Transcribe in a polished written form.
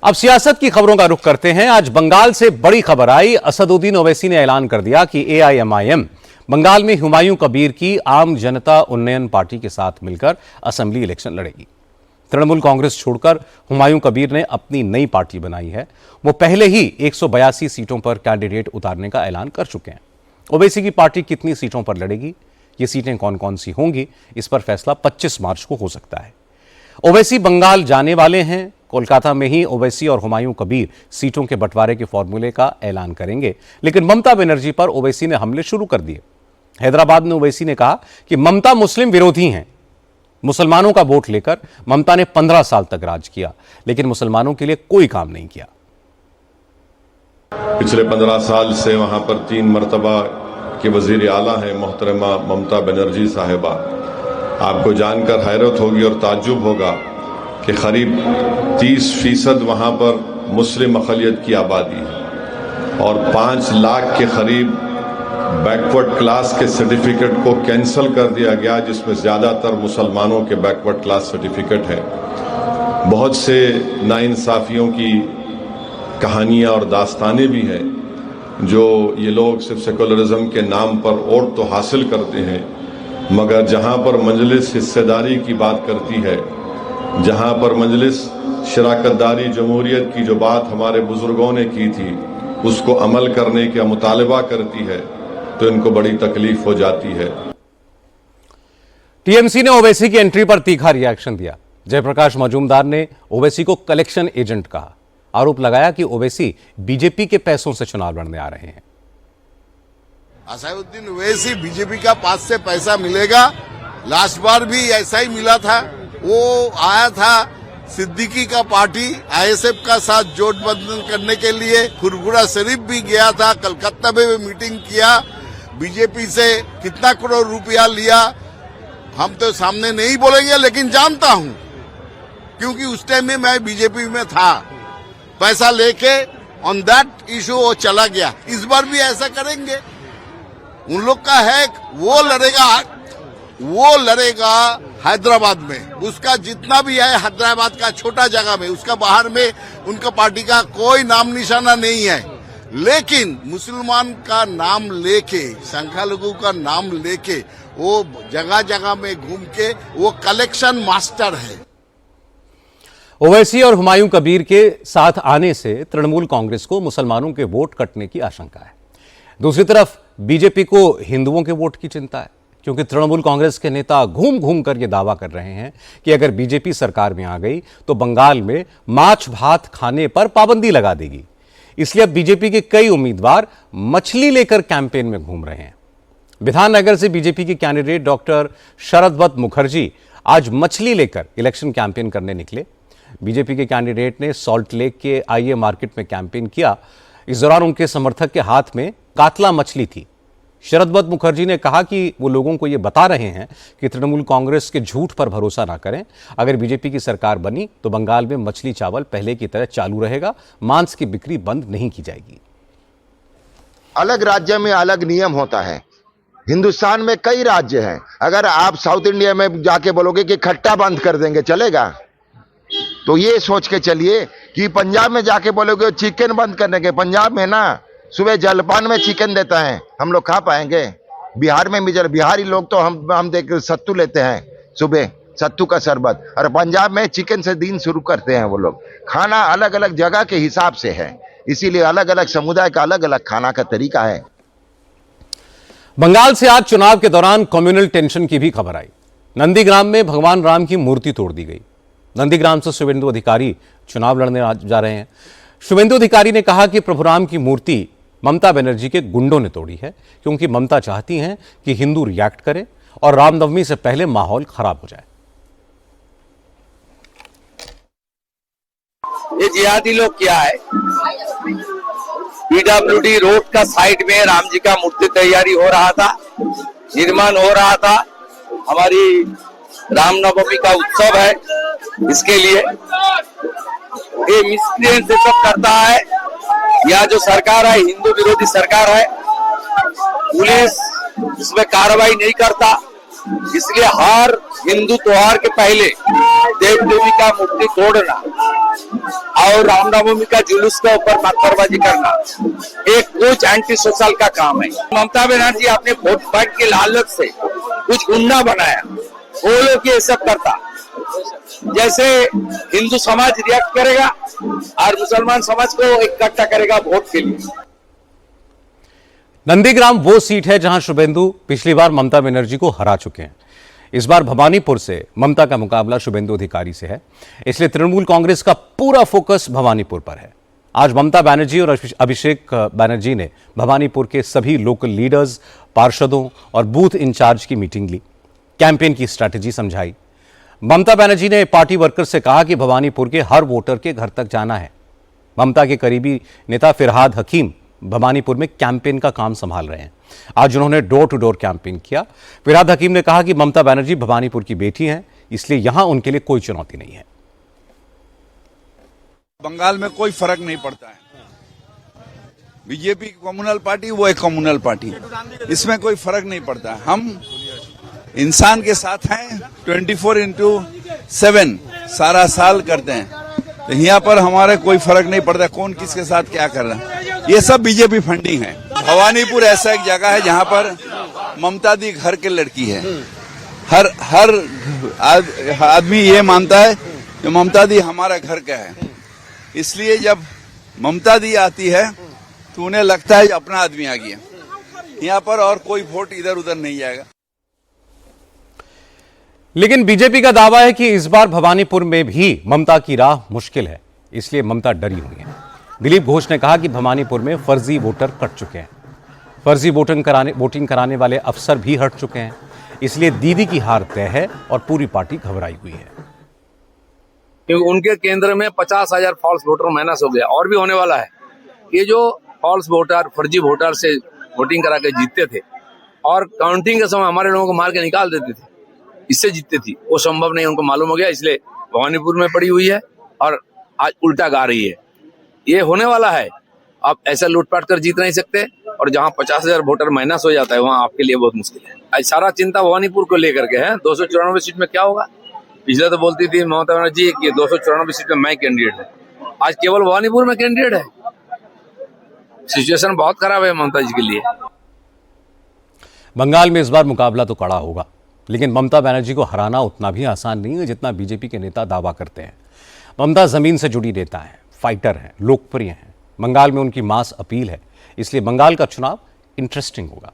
अब सियासत की खबरों का रुख करते हैं। आज बंगाल से बड़ी खबर आई। असदुद्दीन ओवैसी ने ऐलान कर दिया कि AIMIM बंगाल में हुमायूं कबीर की आम जनता उन्नयन पार्टी के साथ मिलकर असेंबली इलेक्शन लड़ेगी। तृणमूल कांग्रेस छोड़कर हुमायूं कबीर ने अपनी नई पार्टी बनाई है। वो पहले ही 182 सीटों पर कैंडिडेट उतारने का ऐलान कर चुके हैं। ओवैसी की पार्टी कितनी सीटों पर लड़ेगी, ये सीटें कौन कौन सी होंगी, इस पर फैसला 25 मार्च को हो सकता है। ओवैसी बंगाल जाने वाले हैं। कोलकाता में ही ओवैसी और हुमायूं कबीर सीटों के बंटवारे के फॉर्मूले का ऐलान करेंगे, लेकिन ममता बनर्जी पर ओवैसी ने हमले शुरू कर दिए। हैदराबाद में ओवैसी ने कहा कि ममता मुस्लिम विरोधी हैं। मुसलमानों का वोट लेकर ममता ने 15 साल तक राज किया, लेकिन मुसलमानों के लिए कोई काम नहीं किया। पिछले 15 साल से वहां पर 3 मरतबा के वजीर आला हैं मोहतरमा ममता बनर्जी साहिबा। आपको जानकर हैरत होगी और ताज्जुब होगा कि करीब 30% वहां पर मुस्लिम अक़लियत की आबादी है और 5 लाख के करीब बैकवर्ड क्लास के सर्टिफिकेट को कैंसिल कर दिया गया, जिसमें ज्यादातर मुसलमानों के बैकवर्ड क्लास सर्टिफिकेट है। बहुत से नाइंसाफियों की कहानियां और दास्तानें भी हैं, जो ये लोग सिर्फ सेकुलरिज्म के नाम पर वोट तो हासिल करते हैं, मगर जहां पर मजलिस हिस्सेदारी की बात करती है, जहां पर मजलिस शराकतदारी जमहूरियत की जो बात हमारे बुजुर्गों ने की थी उसको अमल करने का मुतालबा करती है, तो इनको बड़ी तकलीफ हो जाती है। टीएमसी ने ओवैसी की एंट्री पर तीखा रिएक्शन दिया। जयप्रकाश मजूमदार ने ओवैसी को कलेक्शन एजेंट कहा। आरोप लगाया कि ओवैसी बीजेपी के पैसों से चुनाव लड़ने आ रहे हैं। असदुद्दीन ओवैसी बीजेपी का पास से पैसा मिलेगा। लास्ट बार भी ऐसा ही मिला था। वो आया था सिद्दीकी का पार्टी ISF का साथ जोड़बंधन करने के लिए। खुरगुड़ा शरीफ भी गया था, कलकत्ता में भी मीटिंग किया। बीजेपी से कितना करोड़ रुपया लिया हम तो सामने नहीं बोलेंगे, लेकिन जानता हूं क्योंकि उस टाइम में मैं बीजेपी में था। पैसा लेके ऑन दैट इशू वो चला गया। इस बार भी ऐसा करेंगे। उन लोग का है, वो लड़ेगा हैदराबाद में। उसका जितना भी है हैदराबाद का छोटा जगह में, उसका बाहर में उनका पार्टी का कोई नाम निशाना नहीं है। लेकिन मुसलमान का नाम लेके, संख्यालघु का नाम लेके वो जगह जगह में घूम के वो कलेक्शन मास्टर है। ओवैसी और हुमायूं कबीर के साथ आने से तृणमूल कांग्रेस को मुसलमानों के वोट कटने की आशंका है। दूसरी तरफ बीजेपी को हिंदुओं के वोट की चिंता है, क्योंकि तृणमूल कांग्रेस के नेता घूम घूम कर यह दावा कर रहे हैं कि अगर बीजेपी सरकार में आ गई तो बंगाल में माछ भात खाने पर पाबंदी लगा देगी। इसलिए अब बीजेपी के कई उम्मीदवार मछली लेकर कैंपेन में घूम रहे हैं। विधाननगर से बीजेपी के कैंडिडेट डॉक्टर शरद मुखर्जी आज मछली लेकर इलेक्शन कैंपेन करने निकले। बीजेपी के कैंडिडेट ने सॉल्ट लेक के आईए मार्केट में कैंपेन किया। इस दौरान उनके समर्थक के हाथ में कातला मछली थी। शरद मुखर्जी ने कहा कि वो लोगों को ये बता रहे हैं कि तृणमूल कांग्रेस के झूठ पर भरोसा ना करें। अगर बीजेपी की सरकार बनी तो बंगाल में मछली चावल पहले की तरह चालू रहेगा, मांस की बिक्री बंद नहीं की जाएगी। अलग राज्य में अलग नियम होता है। हिंदुस्तान में कई राज्य हैं। अगर आप साउथ इंडिया में जाके बोलोगे कि खट्टा बंद कर देंगे, चलेगा? तो ये सोच के चलिए कि पंजाब में जाके बोलोगे चिकन बंद करने के, पंजाब में ना सुबह जलपान में चिकन देता है, हम लोग खा पाएंगे? बिहार में भी बिहारी लोग तो हम देख सत्तू लेते हैं सुबह, सत्तू का शरबत, और पंजाब में चिकन से दिन शुरू करते हैं वो लोग। खाना अलग अलग जगह के हिसाब से है, इसीलिए अलग अलग समुदाय का अलग अलग खाना का तरीका है। बंगाल से आज चुनाव के दौरान कम्युनल टेंशन की भी खबर आई। नंदीग्राम में भगवान राम की मूर्ति तोड़ दी गई। नंदीग्राम से शुभेंदु अधिकारी चुनाव लड़ने जा रहे हैं। शुभेंदु अधिकारी ने कहा कि प्रभु राम की मूर्ति ममता बनर्जी के गुंडों ने तोड़ी है, क्योंकि ममता चाहती हैं कि हिंदू रिएक्ट करें और रामनवमी से पहले माहौल खराब हो जाए। ये जिहादी लोग क्या है? PWD रोड का साइड में राम जी का मूर्ति तैयारी हो रहा था, निर्माण हो रहा था। हमारी रामनवमी का उत्सव है, इसके लिए ये मिसक्रिएंट सब करता है। यह जो सरकार है हिंदू विरोधी सरकार है। पुलिस इसमें कार्रवाई नहीं करता, इसलिए हर हिंदू त्योहार के पहले देव देवी का मूर्ति तोड़ना और रामनवमी का जुलूस के ऊपर पत्थरबाजी करना एक कुछ एंटी सोशल का काम है। ममता बनर्जी अपने वोट बैंक के लालच से कुछ गुंडा बनाया, वो लोग ये सब करता। जैसे हिंदू समाज रिएक्ट करेगा और मुसलमान समाज को इकट्ठा करेगा वोट के लिए। नंदीग्राम वो सीट है जहां शुभेंदु पिछली बार ममता बनर्जी को हरा चुके हैं। इस बार भवानीपुर से ममता का मुकाबला शुभेंदु अधिकारी से है, इसलिए तृणमूल कांग्रेस का पूरा फोकस भवानीपुर पर है। आज ममता बनर्जी और अभिषेक बनर्जी ने भवानीपुर के सभी लोकल लीडर्स, पार्षदों और बूथ इंचार्ज की मीटिंग ली, कैंपेन की स्ट्रैटेजी समझाई। ममता बनर्जी ने पार्टी वर्कर से कहा कि भवानीपुर के हर वोटर के घर तक जाना है। ममता के करीबी नेता फिरहाद हकीम भवानीपुर में कैंपेन का काम संभाल रहे हैं। आज उन्होंने डोर टू डोर कैंपेन किया। फिरहाद हकीम ने कहा कि ममता बनर्जी भवानीपुर की बेटी हैं, इसलिए यहां उनके लिए कोई चुनौती नहीं है। बंगाल में कोई फर्क नहीं पड़ता है। बीजेपी कम्युनल पार्टी, वो एक कम्युनल पार्टी, इसमें कोई फर्क नहीं पड़ता। हम इंसान के साथ हैं, 24/7 सारा साल करते हैं। तो यहाँ पर हमारे कोई फर्क नहीं पड़ता कौन किसके साथ क्या कर रहा है। ये सब बीजेपी फंडिंग है। भवानीपुर ऐसा एक जगह है जहाँ पर ममता दी घर के लड़की है। हर आदमी ये मानता है कि ममता दी हमारा घर का है, इसलिए जब ममता दी आती है तो उन्हें लगता है अपना आदमी आ गया। यहाँ पर और कोई वोट इधर उधर नहीं जाएगा। लेकिन बीजेपी का दावा है कि इस बार भवानीपुर में भी ममता की राह मुश्किल है, इसलिए ममता डरी हुई है। दिलीप घोष ने कहा कि भवानीपुर में फर्जी वोटर कट चुके हैं, फर्जी वोटिंग कराने वाले अफसर भी हट चुके हैं, इसलिए दीदी की हार तय है और पूरी पार्टी घबराई हुई है। क्योंकि उनके केंद्र में 50,000 फॉल्स वोटर माइनस हो गया और भी होने वाला है। ये जो फॉल्स वोटर, फर्जी वोटर से वोटिंग करा के जीतते थे और काउंटिंग के समय हमारे लोगों को मार के निकाल देते थे, इससे जीतते थी, वो संभव नहीं, उनको मालूम हो गया, इसलिए भवानीपुर में पड़ी हुई है और आज उल्टा गा रही है। ये होने वाला है। आप ऐसा लूटपाट कर जीत नहीं सकते, और जहां 50,000 वोटर माइनस हो जाता है वहां आपके लिए बहुत मुश्किल है। आज सारा चिंता भवानीपुर को लेकर के है। 294 सीट में क्या होगा? पिछले तो बोलती थी ममता बनर्जी कि 294 सीट में मैं कैंडिडेट हूँ, आज केवल भवानीपुर में कैंडिडेट है। सिचुएशन बहुत खराब है ममता जी के लिए। बंगाल में इस बार मुकाबला तो कड़ा होगा, लेकिन ममता बनर्जी को हराना उतना भी आसान नहीं है जितना बीजेपी के नेता दावा करते हैं। ममता जमीन से जुड़ी नेता है, फाइटर है, लोकप्रिय है। बंगाल में उनकी मास अपील है, इसलिए बंगाल का चुनाव इंटरेस्टिंग होगा।